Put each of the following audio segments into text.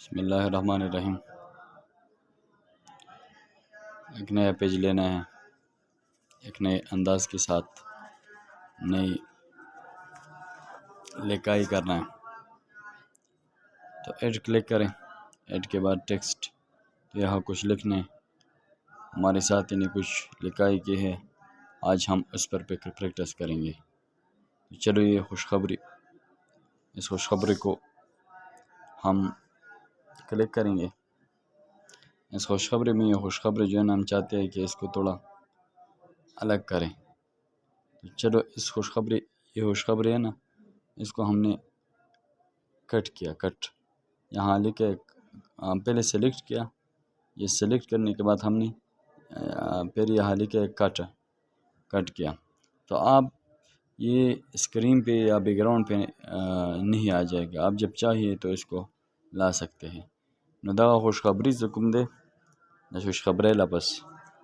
بسم اللہ الرحمن الرحیم. ایک نیا پیج لینا ہے، ایک نئے انداز کے ساتھ نئی لکھائی کرنا ہے. تو ایڈ کلک کریں. ایڈ کے بعد ٹیکسٹ، تو یہاں کچھ لکھنا ہے. ہمارے ساتھ نے کچھ لکھائی کی ہے، آج ہم اس پر پریکٹس کریں گے. چلو یہ خوشخبری، اس خوشخبری کو ہم کلک کریں گے. اس خوشخبری میں یہ خوشخبری جو ہے نا، ہم چاہتے ہیں کہ اس کو تھوڑا الگ کریں. تو چلو اس خوشخبری، یہ خوشخبری ہے نا، اس کو ہم نے کٹ کیا. کٹ یہاں لکھے، پہلے سلیکٹ کیا. یہ سلیکٹ کرنے کے بعد ہم نے پھر یہاں لکھے کٹ کیا. تو آپ یہ اسکرین پہ یا بیک گراؤنڈ پہ نہیں آ جائے گا. آپ جب چاہیے تو اس کو لا سکتے ہیں. نو دا خوشخبری زکم دے دا خوشخبری لپس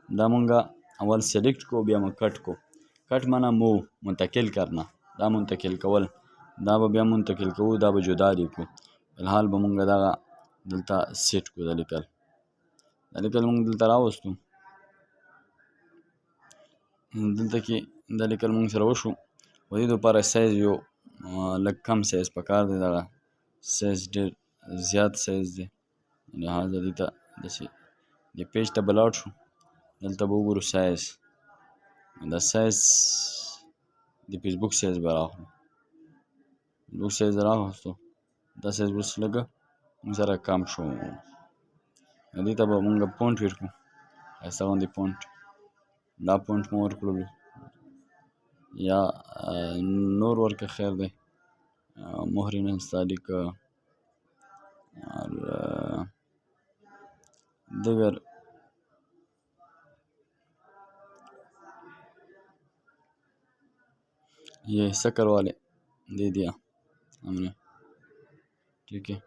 دا منگا اول سلیکٹ کو بیا کٹ کو. کٹ مانا مو منتقل کرنا، دا منتقل کول، دا بیا منتقل کو، دا جدا لیکو. الحال بمونگا دا دلتا سیٹ کو دا لکل مونگ دلتا راوستو. دلتا کی دا لکل مونگ سر وشو ودی دو پارا سائز یو لگ کم سائز پکار دے. دا سائز دیر زیاد سائز دے، لہذا دیتا دسی دی پیج تا بلاوٹ شو. دلتا بوگرو سائز، دا سائز دی پیج بک سائز براخو. بک سائز راوستو، دا سائز بس لگا سر کم شو. دیتا با مونگا پونٹ ورکو، ایسا ہوندی پونٹ. دا پونٹ مور کرو یا نور ورک خیر دے. مہرین انستالیک اور دیگر یہ سکر والے دے دیا ہم نے، ٹھیک ہے.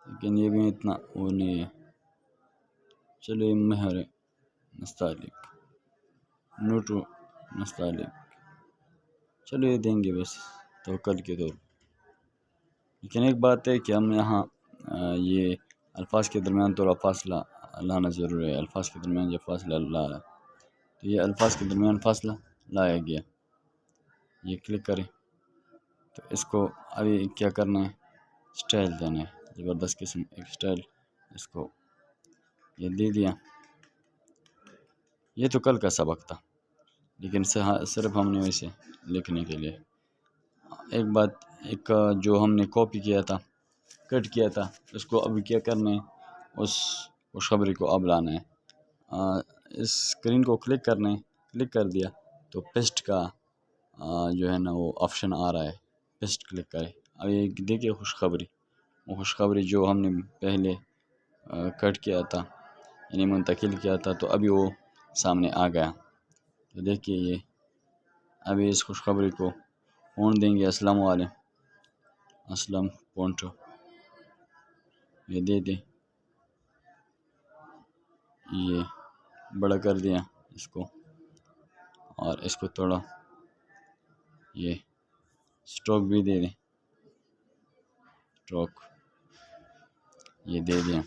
لیکن یہ بھی اتنا وہ نہیں ہے. چلو یہ مہر نستعلیق، نوٹو نستعلیق، چلو یہ دیں گے بس توکل کے طور. لیکن ایک بات ہے کہ ہم یہاں یہ الفاظ کے درمیان تھوڑا فاصلہ لانا ضروری ہے. الفاظ کے درمیان جب فاصلہ لایا تو یہ الفاظ کے درمیان فاصلہ لایا گیا. یہ کلک کریں تو اس کو ابھی کیا کرنا ہے، سٹائل دینا ہے. زبردست قسم ایک سٹائل اس کو یہ دے دیا. یہ تو کل کا سبق تھا، لیکن صرف ہم نے ویسے لکھنے کے لیے ایک بات، ایک جو ہم نے کاپی کیا تھا، کٹ کیا تھا، اس کو ابھی کیا کرنا ہے، اس خوشخبری کو اب لانا ہے. اس اسکرین کو کلک کرنا ہے. کلک کر دیا تو پیسٹ کا جو ہے نا وہ آپشن آ رہا ہے. پیسٹ کلک کرے. اب یہ دیکھیے خوشخبری، وہ خوشخبری جو ہم نے پہلے کٹ کیا تھا یعنی منتقل کیا تھا، تو ابھی وہ سامنے آ گیا. تو دیکھیے یہ ابھی اس خوشخبری کو فون دیں گے. السلام علیکم، اسلم پونٹو یہ دے دیں. یہ بڑا کر دیا اس کو، اور اس کو تھوڑا یہ سٹروک بھی دے دیں. سٹروک یہ دے دیں.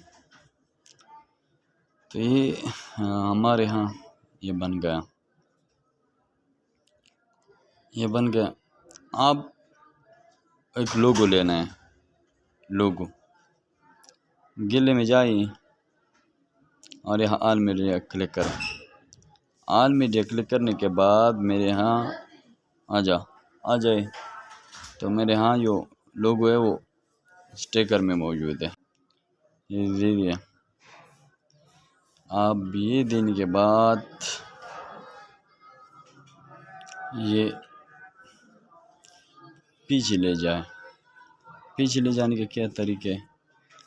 تو یہ ہمارے ہاں یہ بن گیا، یہ بن گیا. آپ ایک لوگو لینا ہے. لوگو گلے میں جائیں اور یہاں آل میڈیا کلک کریں. آل میڈیا کلک کرنے کے بعد میرے ہاں آ جائے. تو میرے ہاں جو لوگو ہے وہ اسٹیکر میں موجود ہے. یہ دے دیا. آپ یہ دینے کے بعد یہ پیچھے لے جائیں. پیچھے لے جانے کے کیا طریقے،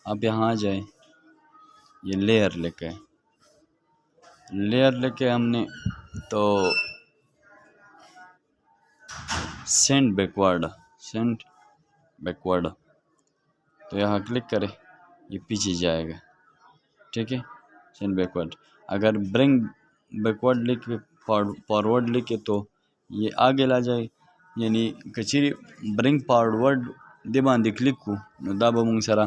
آپ یہاں آ جائیں. یہ لیئر لے کے ہم نے تو سینڈ بیکورڈ تو یہاں کلک کرے. یہ پیچھے جائے گا، ٹھیک ہے. Send backward. اگر برنگ بیکورڈ لکھ فارورڈ لکھے تو یہ آگے لا جائے. یعنی کچری برنگ فارورڈ دے باندې کلک کو نو دا به مونږ سره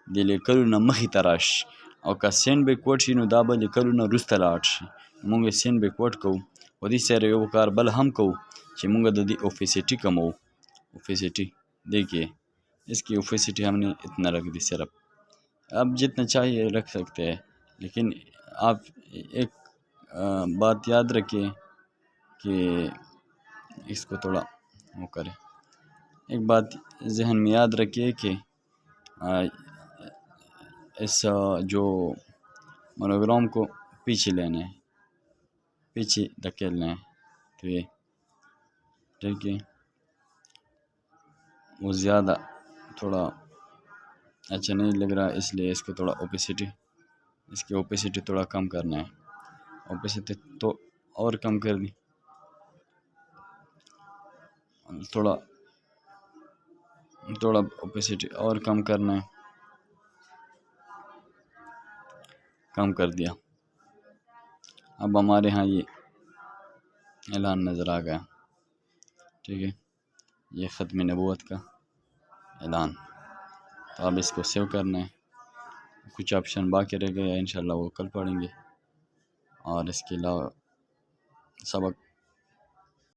د لیکلو نه مخې ته راشي، او که سین بیکورډ شي نو دا به لیکلو نه وروسته لاړ شي. مونږ یې سین بیکورډ کوو. په دې سره یو کار بل هم کوو چې مونږ د دې اوپیسټي کمو. اوپیسٹی دیکھیے اس کی اوپیسٹی ہم نے اتنا رکھ دی صرف. آپ جتنا چاہیے رکھ سکتے ہیں، لیکن آپ ایک بات یاد رکھیے کہ اس کو تھوڑا وہ کریں. ایک بات ذہن میں یاد رکھیے کہ اس جو مونوگرام کو پیچھے لینا ہے، پیچھے دھکیلنا ہے. تو یہ ٹھیک ہے، وہ زیادہ تھوڑا اچھا نہیں لگ رہا، اس لیے اس کو تھوڑا اوپیسٹی، اس کی اوپیسٹی تھوڑا کم کرنا ہے. اوپیسٹی تو اور کم کر دی، تھوڑا اوپیسٹی اور کم کرنا ہے. کم کر دیا. اب ہمارے ہاں یہ اعلان نظر آ گیا. ٹھیک ہے، یہ ختم نبوت کا اعلان. تو اب اس کو سیو کرنا ہے. کچھ آپشن باقی رہ گئے، انشاءاللہ وہ کل پڑھیں گے. اور اس کے علاوہ سبق